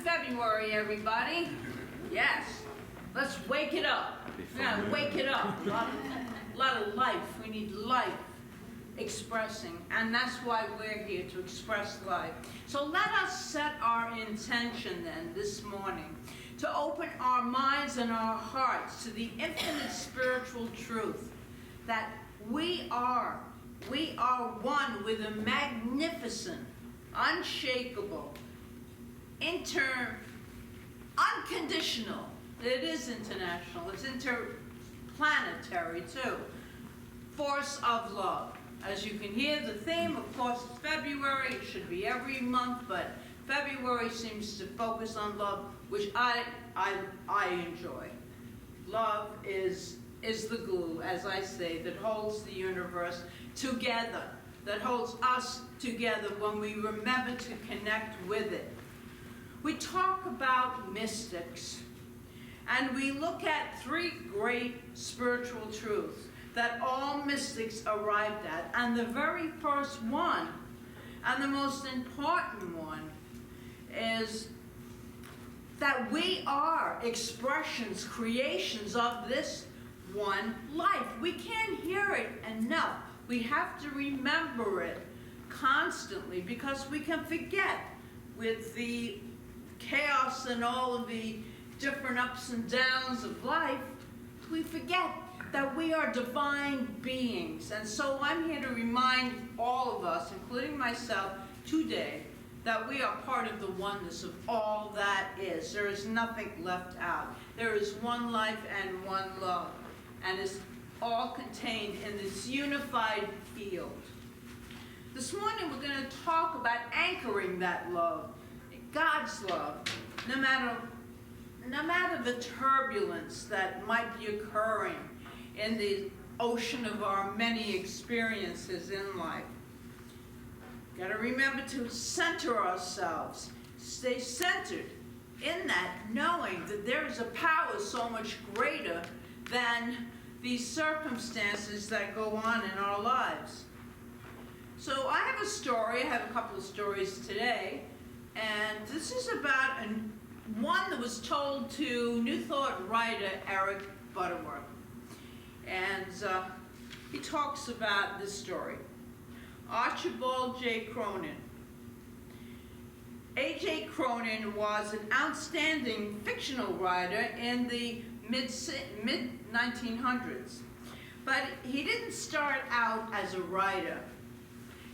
February, everybody. Yes. Let's wake it up. Yeah, wake it up. A lot of life. We need life expressing. And that's why we're here, to express life. So let us set our intention then this morning to open our minds and our hearts to the infinite spiritual truth that we are one with a magnificent, unshakable, unconditional, it is international, it's interplanetary too, force of love. As you can hear, the theme, of course, is February. It should be every month, but February seems to focus on love, which I enjoy. Love is the glue, as I say, that holds the universe together, that holds us together when we remember to connect with it. We talk about mystics, and we look at three great spiritual truths that all mystics arrived at. And the very first one, and the most important one, is that we are expressions, creations of this one life. We can't hear it enough. We have to remember it constantly, because we can forget with the chaos and all of the different ups and downs of life. We forget that we are divine beings. And so I'm here to remind all of us, including myself, today, that we are part of the oneness of all that is. There is nothing left out. There is one life and one love, and it's all contained in this unified field. This morning we're going to talk about anchoring that love, God's love, no matter the turbulence that might be occurring in the ocean of our many experiences in life. Got to remember to center ourselves, stay centered in that, knowing that there is a power so much greater than these circumstances that go on in our lives. So I have a story, I have a couple of stories today, and this is about one that was told to New Thought writer Eric Butterworth. And he talks about this story. Archibald J. Cronin. A.J. Cronin was an outstanding fictional writer in the mid-1900s. But he didn't start out as a writer.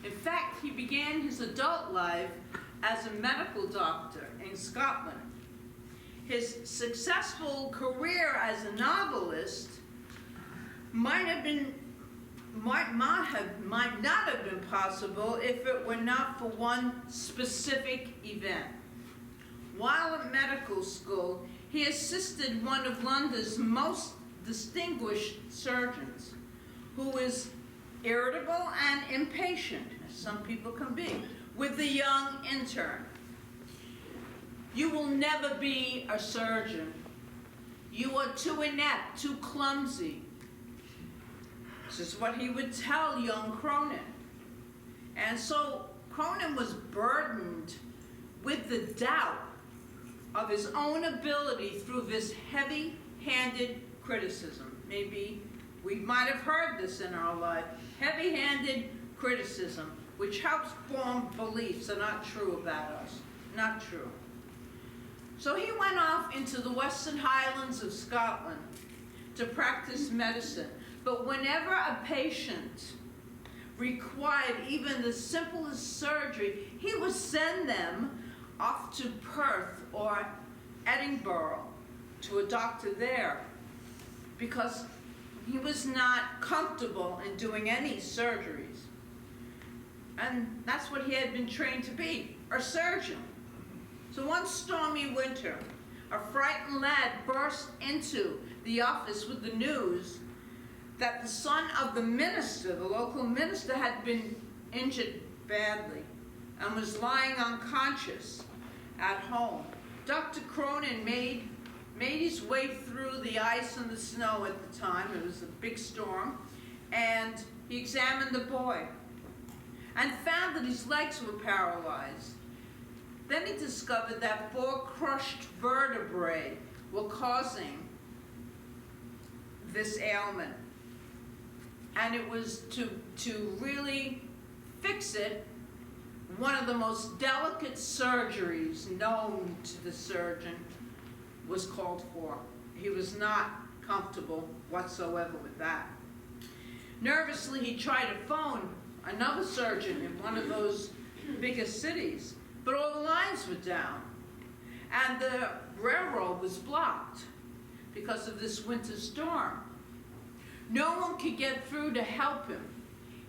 In fact, he began his adult life as a medical doctor in Scotland. His successful career as a novelist might not have been possible if it were not for one specific event. While at medical school, he assisted one of London's most distinguished surgeons, who was irritable and impatient, as some people can be, with the young intern. "You will never be a surgeon. You are too inept, too clumsy." This is what he would tell young Cronin. And so Cronin was burdened with the doubt of his own ability through this heavy-handed criticism. Maybe we might have heard this in our life. Heavy-handed criticism, which helps form beliefs that are not true about us. Not true. So he went off into the Western Highlands of Scotland to practice medicine. But whenever a patient required even the simplest surgery, he would send them off to Perth or Edinburgh to a doctor there, because he was not comfortable in doing any surgeries. And that's what he had been trained to be, a surgeon. So one stormy winter, a frightened lad burst into the office with the news that the son of the minister, the local minister, had been injured badly and was lying unconscious at home. Dr. Cronin made his way through the ice and the snow at the time. It was a big storm. And he examined the boy and found that his legs were paralyzed. Then he discovered that 4 crushed vertebrae were causing this ailment. And it was to really fix it, one of the most delicate surgeries known to the surgeon was called for. He was not comfortable whatsoever with that. Nervously, he tried to phone another surgeon in one of those biggest cities, but all the lines were down, and the railroad was blocked because of this winter storm. No one could get through to help him,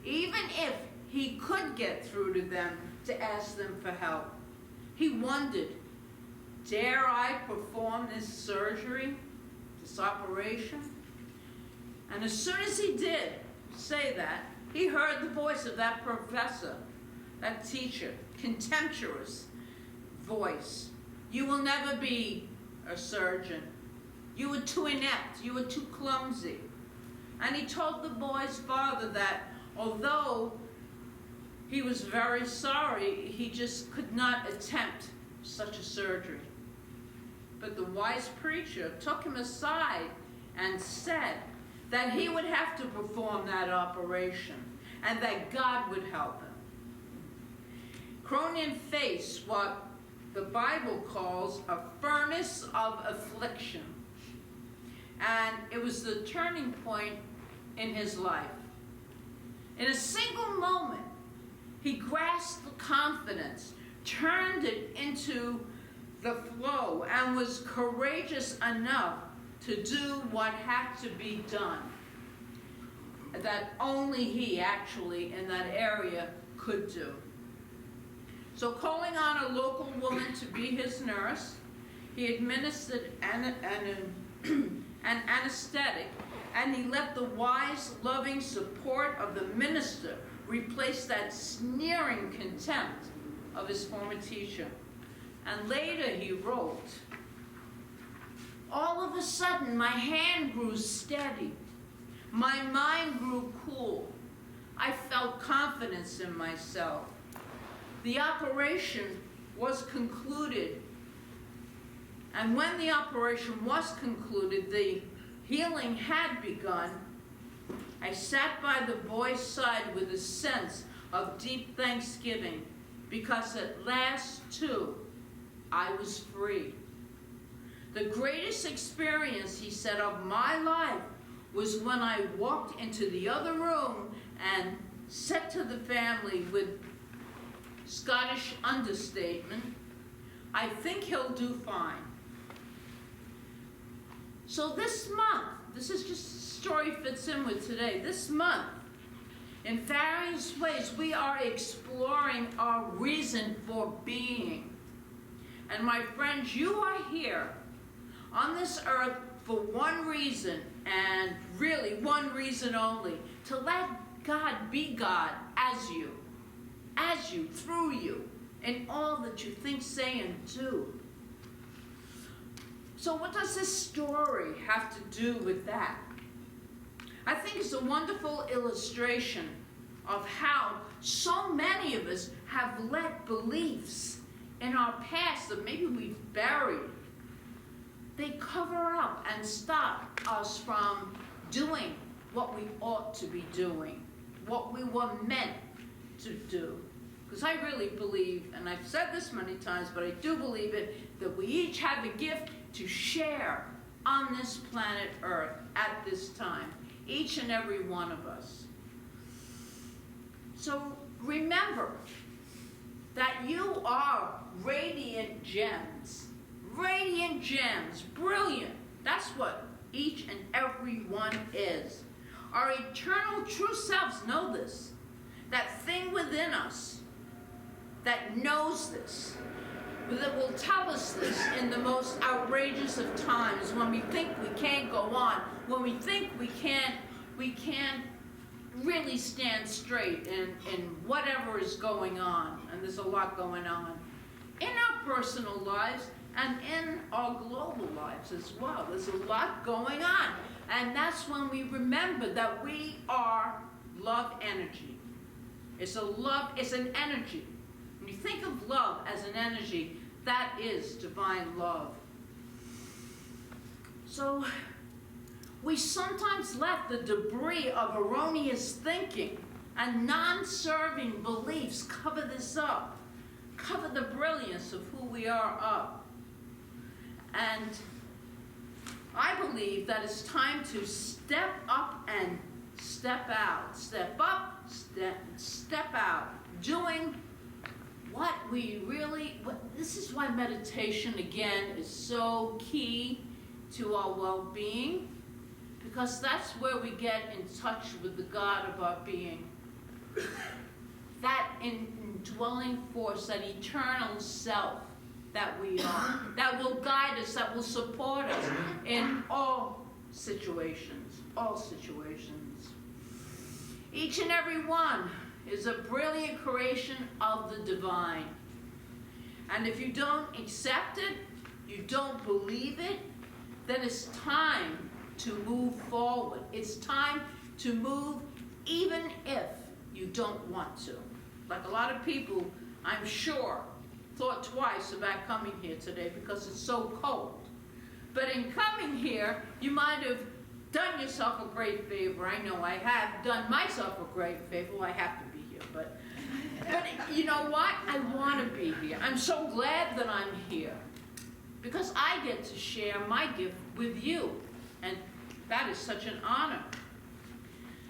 even if he could get through to them to ask them for help. He wondered, dare I perform this surgery, this operation? And as soon as he did say that, he heard the voice of that professor, that teacher, contemptuous voice. You will never be a surgeon. You were too inept. You were too clumsy. And he told the boy's father that although he was very sorry, he just could not attempt such a surgery. But the wise preacher took him aside and said that he would have to perform that operation and that God would help him. Cronin faced what the Bible calls a furnace of affliction. And it was the turning point in his life. In a single moment, he grasped the confidence, turned it into the flow, and was courageous enough to do what had to be done that only he actually in that area could do. So calling on a local woman to be his nurse, he administered an anesthetic, and he let the wise, loving support of the minister replace that sneering contempt of his former teacher. And later he wrote, all of a sudden my hand grew steady. My mind grew cool. I felt confidence in myself. The operation was concluded. And when the operation was concluded, the healing had begun. I sat by the boy's side with a sense of deep thanksgiving because at last, too, I was free. The greatest experience, he said, of my life was when I walked into the other room and said to the family with Scottish understatement, I think he'll do fine. So this month, this is just a story fits in with today. This month, in various ways, we are exploring our reason for being. And my friends, you are here on this earth for one reason, and really one reason only, to let God be God as you, through you, in all that you think, say, and do. So what does this story have to do with that? I think it's a wonderful illustration of how so many of us have let beliefs in our past that maybe we've buried. They cover up and stop us from doing what we ought to be doing, what we were meant to do. Because I really believe, and I've said this many times, but I do believe it, that we each have a gift to share on this planet Earth at this time, each and every one of us. So remember that you are radiant gems, brilliant. That's what each and every one is. Our eternal true selves know this, that thing within us that knows this, that will tell us this in the most outrageous of times, when we think we can't go on, when we think we can't really stand straight in whatever is going on, and there's a lot going on in our personal lives and in our global lives as well. There's a lot going on, and that's when we remember that we are love energy. It's an energy, When you think of love as an energy, that is divine love. So, we sometimes let the debris of erroneous thinking and non-serving beliefs cover this up, cover the brilliance of who we are up. And I believe that it's time to step up and step out. Step up, step out. Doing what we really, this is why meditation, again, is so key to our well-being, because that's where we get in touch with the God of our being. That indwelling force, that eternal self that we are, that will guide us, that will support us in all situations, all situations. Each and every one is a brilliant creation of the divine. And if you don't accept it, you don't believe it, then it's time to move forward. It's time to move even if you don't want to. Like a lot of people, I'm sure, thought twice about coming here today because it's so cold. But in coming here, you might have done yourself a great favor. I know I have done myself a great favor. Well, I have to be here, but you know what? I want to be here. I'm so glad that I'm here because I get to share my gift with you, and that is such an honor.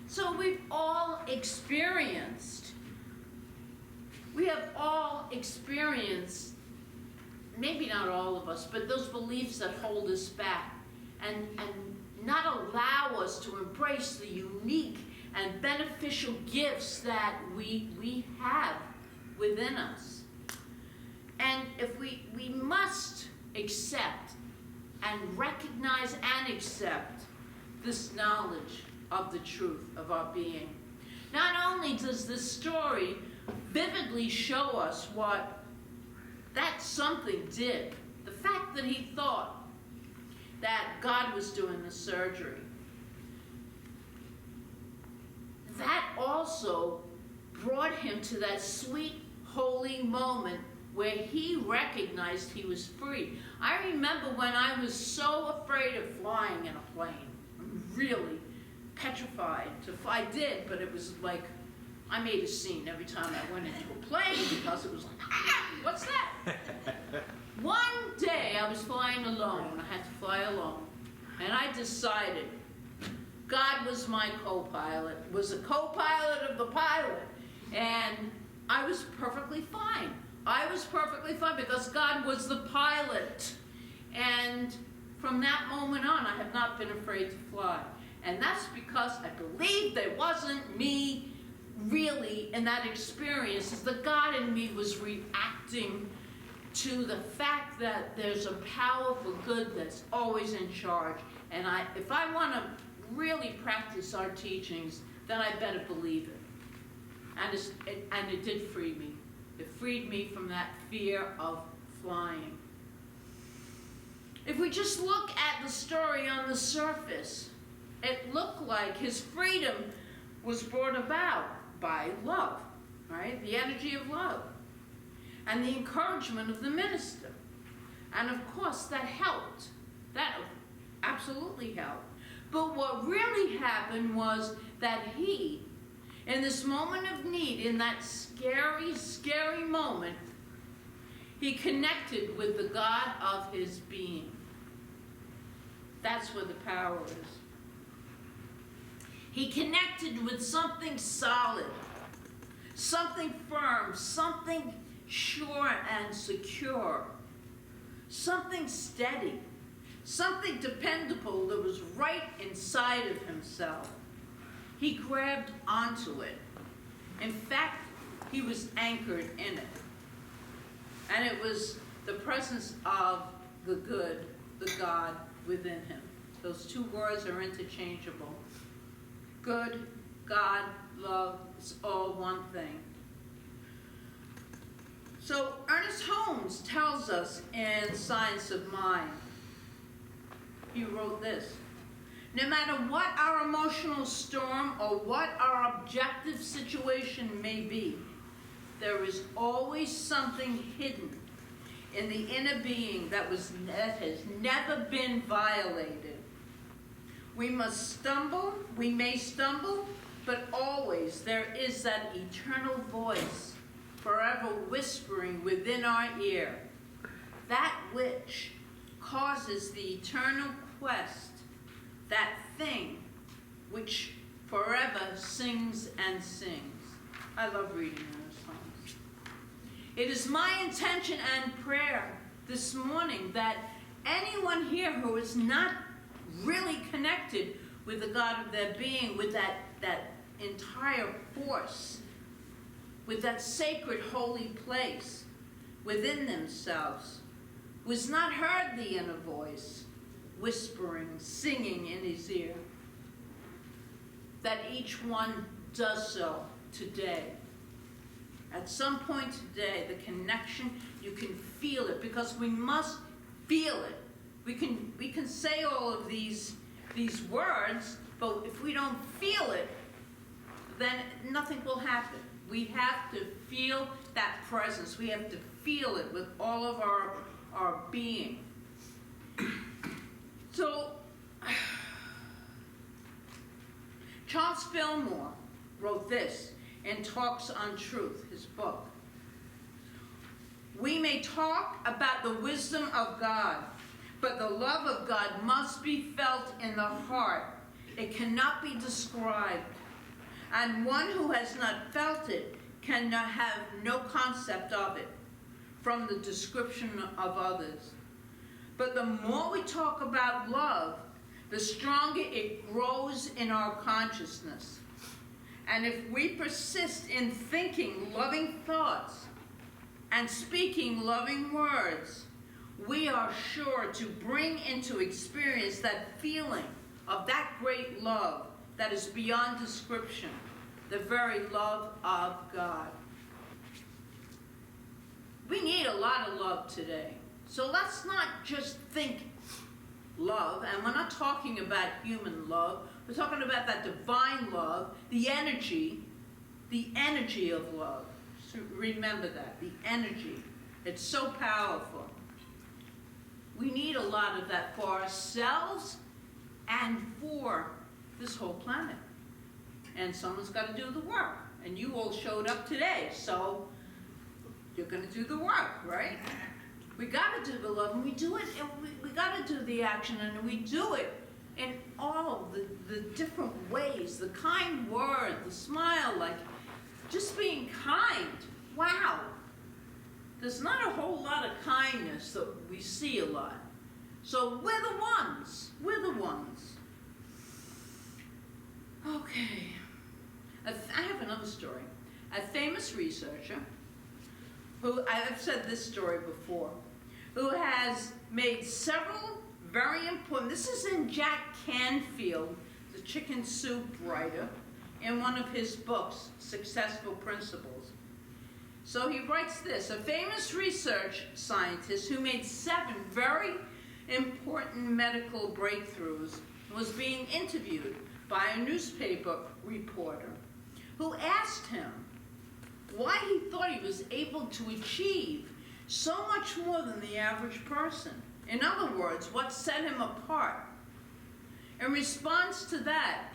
So we have all experienced, maybe not all of us, but those beliefs that hold us back and not allow us to embrace the unique and beneficial gifts that we have within us. And if we must accept and recognize and accept this knowledge of the truth of our being. Not only does this story vividly show us what that something did, the fact that he thought that God was doing the surgery, that also brought him to that sweet, holy moment where he recognized he was free. I remember when I was so afraid of flying in a plane, really petrified to fly. I did, but it was like, I made a scene every time I went into a plane because it was like, what's that? One day I was flying alone. I had to fly alone. And I decided God was my co-pilot, was a co-pilot of the pilot. And I was perfectly fine. I was perfectly fine because God was the pilot. And from that moment on, I have not been afraid to fly. And that's because I believed it wasn't me really in that experience. It's the God in me was reacting to the fact that there's a powerful good that's always in charge. And if I want to really practice our teachings, then I better believe it. And it did free me. It freed me from that fear of flying. If we just look at the story on the surface, it looked like his freedom was brought about by love, right? The energy of love. And the encouragement of the minister. And of course, that helped. That absolutely helped. But what really happened was that he, in this moment of need, in that scary, scary moment, he connected with the God of his being. That's where the power is. He connected with something solid, something firm, something sure and secure, something steady, something dependable that was right inside of himself. He grabbed onto it. In fact, he was anchored in it. And it was the presence of the good, the God within him. Those two words are interchangeable. Good, God, love, it's all one thing. So Ernest Holmes tells us in Science of Mind, he wrote this: no matter what our emotional storm or what our objective situation may be, there is always something hidden in the inner being that has never been violated. We may stumble, but always there is that eternal voice forever whispering within our ear, that which causes the eternal quest, that thing which forever sings and sings. I love reading those songs. It is my intention and prayer this morning that anyone here who is not really connected with the God of their being, with that entire force, with that sacred holy place within themselves, who has not heard the inner voice whispering, singing in his ear, that each one does so today. At some point today, the connection, you can feel it, because we must feel it. We can say all of these words, but if we don't feel it, then nothing will happen. We have to feel that presence. We have to feel it with all of our being. So, Charles Fillmore wrote this in Talks on Truth, his book. We may talk about the wisdom of God, but the love of God must be felt in the heart. It cannot be described. And one who has not felt it can have no concept of it from the description of others. But the more we talk about love, the stronger it grows in our consciousness. And if we persist in thinking loving thoughts and speaking loving words, we are sure to bring into experience that feeling of that great love that is beyond description, the very love of God. We need a lot of love today. So let's not just think love, and we're not talking about human love. We're talking about that divine love, the energy of love. So remember that, the energy. It's so powerful. We need a lot of that for ourselves and for this whole planet. And someone's got to do the work. And you all showed up today, so you're going to do the work, right? We got to do the love, and we do it, and we got to do the action, and we do it in all the different ways. The kind word, the smile, like just being kind. Wow. There's not a whole lot of kindness that we see a lot. So we're the ones. We're the ones. Okay. I have another story. A famous researcher, who, I've said this story before, who has made several very important, this is in Jack Canfield, the chicken soup writer, in one of his books, Successful Principles. So he writes this: a famous research scientist who made 7 very important medical breakthroughs was being interviewed by a newspaper reporter who asked him why he thought he was able to achieve so much more than the average person. In other words, what set him apart. In response to that,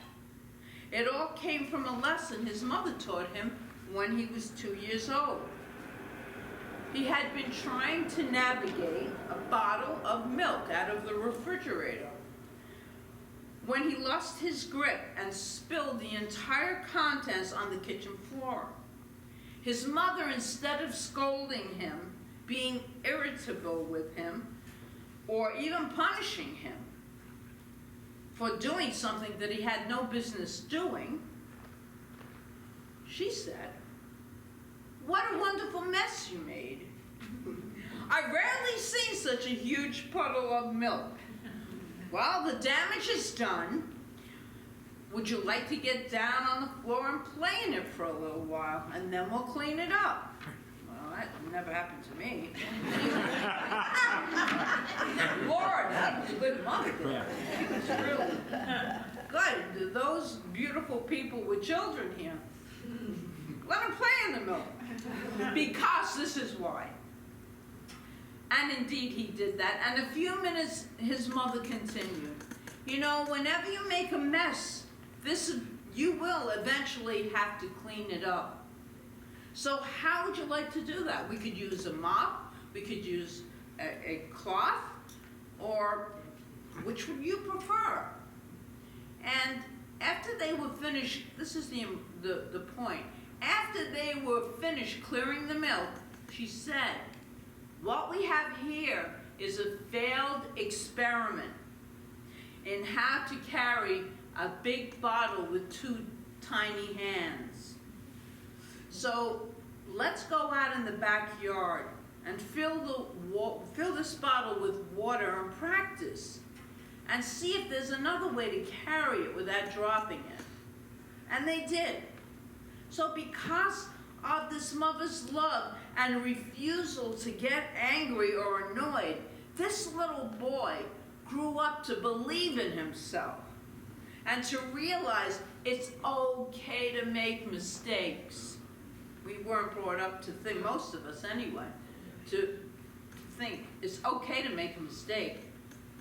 it all came from a lesson his mother taught him when he was 2 years old. He had been trying to navigate a bottle of milk out of the refrigerator when he lost his grip and spilled the entire contents on the kitchen floor. His mother, instead of scolding him, being irritable with him, or even punishing him for doing something that he had no business doing, she said, "What a wonderful mess you made. I rarely see such a huge puddle of milk. Well, the damage is done. Would you like to get down on the floor and play in it for a little while, and then we'll clean it up?" Well, that never happened to me. Lord, that was a good mother there. She was really good. Those beautiful people with children here. Let him play in the milk. Because this is why. And indeed he did that. And a few minutes, his mother continued. You know, whenever you make a mess, you will eventually have to clean it up. So how would you like to do that? We could use a mop, we could use a cloth, or which would you prefer? And after they were finished, this is the point. After they were finished clearing the milk, she said, what we have here is a failed experiment in how to carry a big bottle with 2 tiny hands. So let's go out in the backyard and fill this bottle with water and practice and see if there's another way to carry it without dropping it. And they did. So because of this mother's love and refusal to get angry or annoyed, this little boy grew up to believe in himself and to realize it's okay to make mistakes. We weren't brought up to think, most of us anyway, to think it's okay to make a mistake.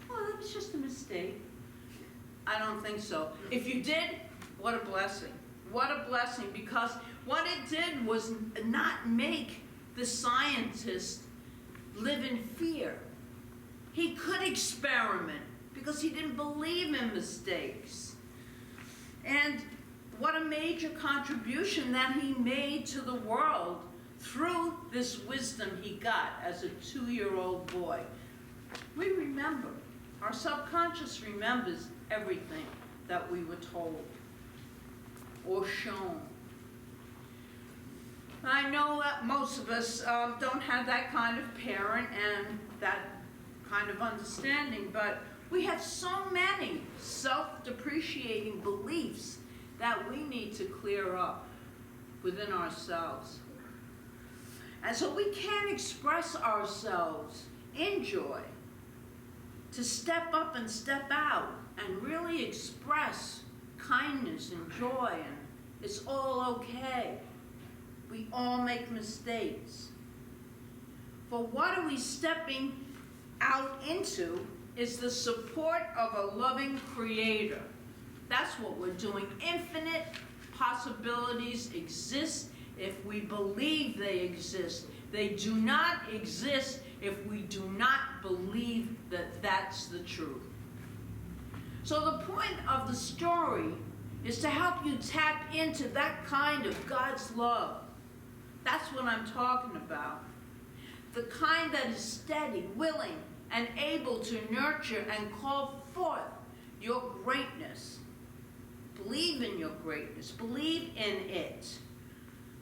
Well, it was just a mistake. I don't think so. If you did, what a blessing. What a blessing, because what it did was not make the scientist live in fear. He could experiment because he didn't believe in mistakes. And what a major contribution that he made to the world through this wisdom he got as a 2-year-old boy. We remember. Our subconscious remembers everything that we were told or shown. I know that most of us don't have that kind of parent and that kind of understanding, but we have so many self-depreciating beliefs that we need to clear up within ourselves. And so we can express ourselves in joy, to step up and step out and really express kindness and joy, and it's all okay. We all make mistakes. For what are we stepping out into is the support of a loving Creator. That's what we're doing. Infinite possibilities exist if we believe they exist. They do not exist if we do not believe that that's the truth. So the point of the story is to help you tap into that kind of God's love. That's what I'm talking about. The kind that is steady, willing, and able to nurture and call forth your greatness. Believe in your greatness. Believe in it.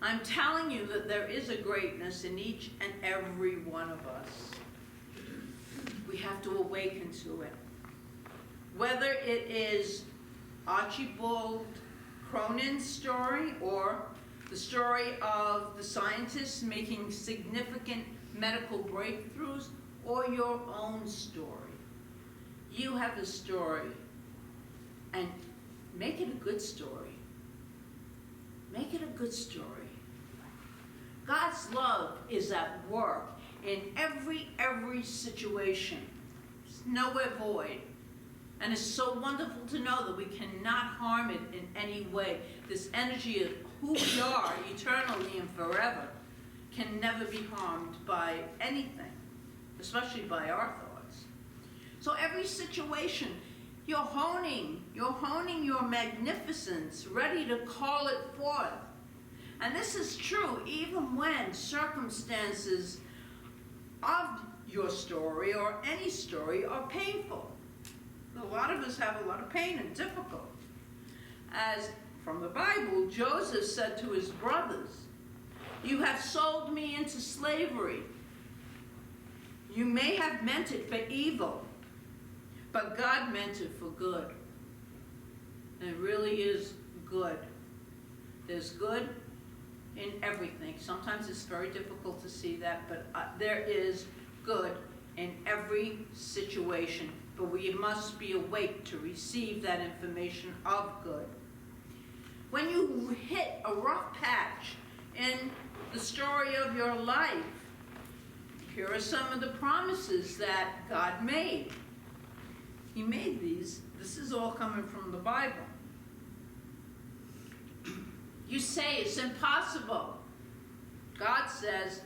I'm telling you that there is a greatness in each and every one of us. We have to awaken to it. Whether it is Archibald Cronin's story or the story of the scientists making significant medical breakthroughs, or your own story. You have a story, and make it a good story. Make it a good story. God's love is at work in every situation. It's nowhere void. And it's so wonderful to know that we cannot harm it in any way. This energy of who we are eternally and forever can never be harmed by anything, especially by our thoughts. So every situation, you're honing your magnificence, ready to call it forth. And this is true even when circumstances of your story or any story are painful. A lot of us have a lot of pain and difficult. As from the Bible, Joseph said to his brothers, "You have sold me into slavery. You may have meant it for evil, but God meant it for good." And it really is good. There's good in everything. Sometimes it's very difficult to see that, but there is good in every situation. But we must be awake to receive that information of good. When you hit a rough patch, in the story of your life. Here are some of the promises that God made. He made these. This is all coming from the Bible. You say it's impossible. God says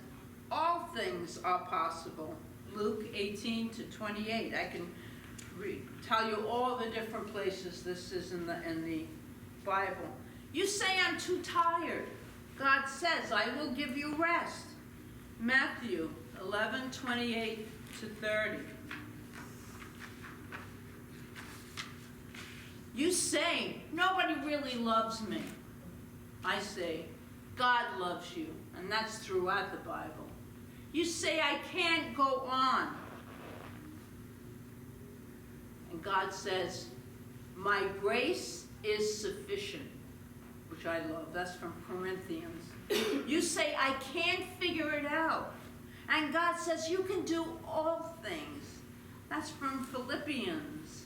all things are possible. Luke 18-28. I can tell you all the different places this is in the Bible. You say I'm too tired. God says I will give you rest. Matthew 11:28-30. You say nobody really loves me. I say God loves you, and that's throughout the Bible. You say I can't go on. And God says, my grace is sufficient, which I love. That's from Corinthians. You say I can't figure it out. And God says you can do all things. That's from Philippians.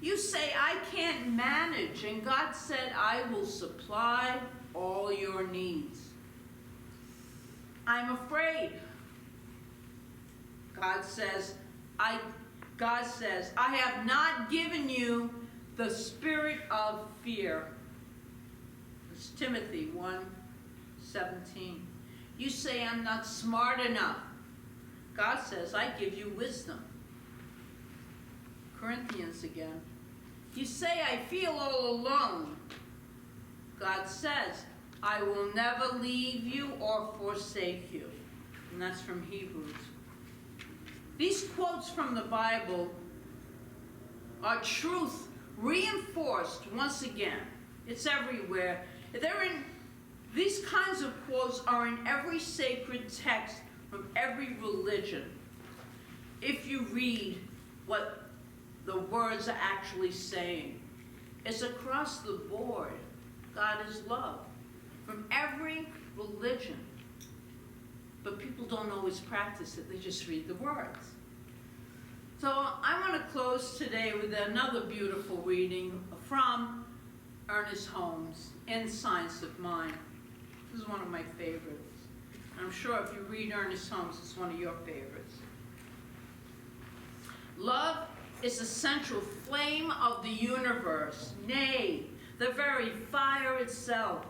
You say I can't manage, and God said I will supply all your needs. I'm afraid. God says, I have not given you the spirit of fear. It's Timothy 1:17. You say I'm not smart enough. God says I give you wisdom. Corinthians again. You say I feel all alone. God says I will never leave you or forsake you. And that's from Hebrews. These quotes from the Bible are truth reinforced once again. It's everywhere. These kinds of quotes are in every sacred text from every religion. If you read what the words are actually saying, it's across the board. God is love from every religion. But people don't always practice it. They just read the words. So I want to close today with another beautiful reading from Ernest Holmes in Science of Mind. This is one of my favorites. I'm sure if you read Ernest Holmes, it's one of your favorites. Love is the central flame of the universe, nay, the very fire itself.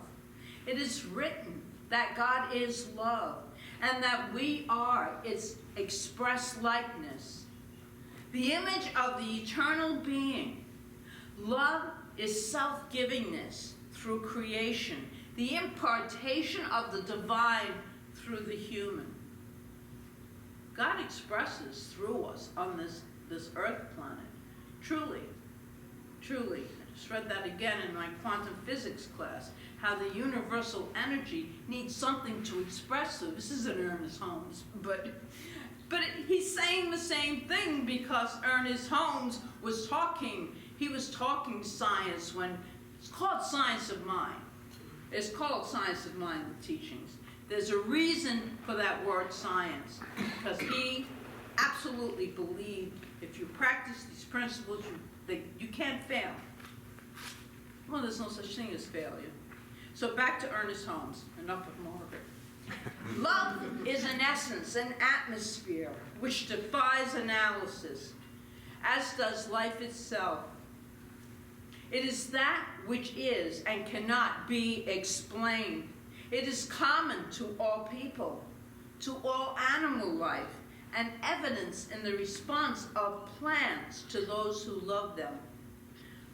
It is written that God is love, and that we are its express likeness, the image of the eternal being. Love is self-givingness through creation, the impartation of the divine through the human. God expresses through us on this earth planet. Truly, truly. I just read that again in my quantum physics class, how the universal energy needs something to express through. This isn't Ernest Holmes, but he's saying the same thing because Ernest Holmes was talking science when it's called Science of Mind. It's called Science of Mind, the teachings. There's a reason for that word science, because he absolutely believed if you practice these principles, you can't fail. Well, there's no such thing as failure. So back to Ernest Holmes. Enough of Margaret. Love is an essence, an atmosphere, which defies analysis, as does life itself. It is that which is and cannot be explained. It is common to all people, to all animal life, and evidence in the response of plants to those who love them.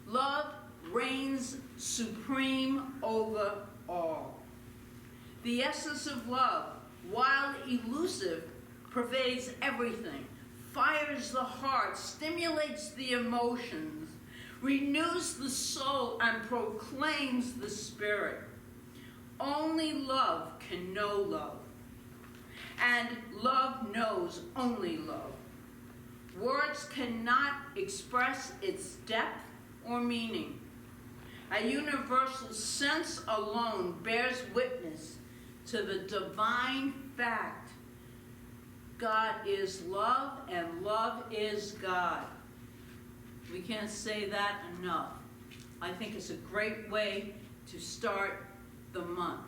Love reigns supreme over all. The essence of love, while elusive, pervades everything, fires the heart, stimulates the emotions, renews the soul, and proclaims the spirit. Only love can know love, and love knows only love. Words cannot express its depth or meaning. A universal sense alone bears witness to the divine fact. God is love, and love is God. We can't say that enough. I think it's a great way to start the month.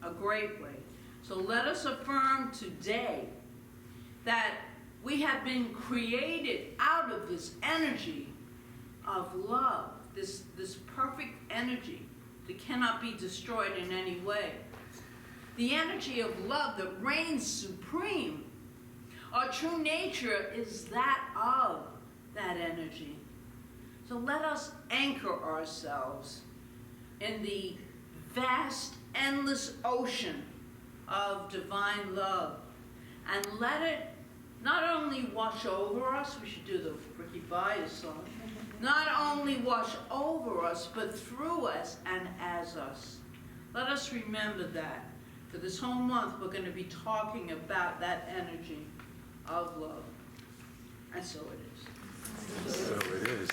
a great way. So let us affirm today that we have been created out of this energy of love, this perfect energy that cannot be destroyed in any way. The energy of love that reigns supreme. Our true nature is that of that energy. So let us anchor ourselves in the vast, endless ocean of divine love and let it not only wash over us, we should do the Ricky Byers song, not only wash over us, but through us and as us. Let us remember that. For this whole month, we're going to be talking about that energy of love. And so it is. So it is.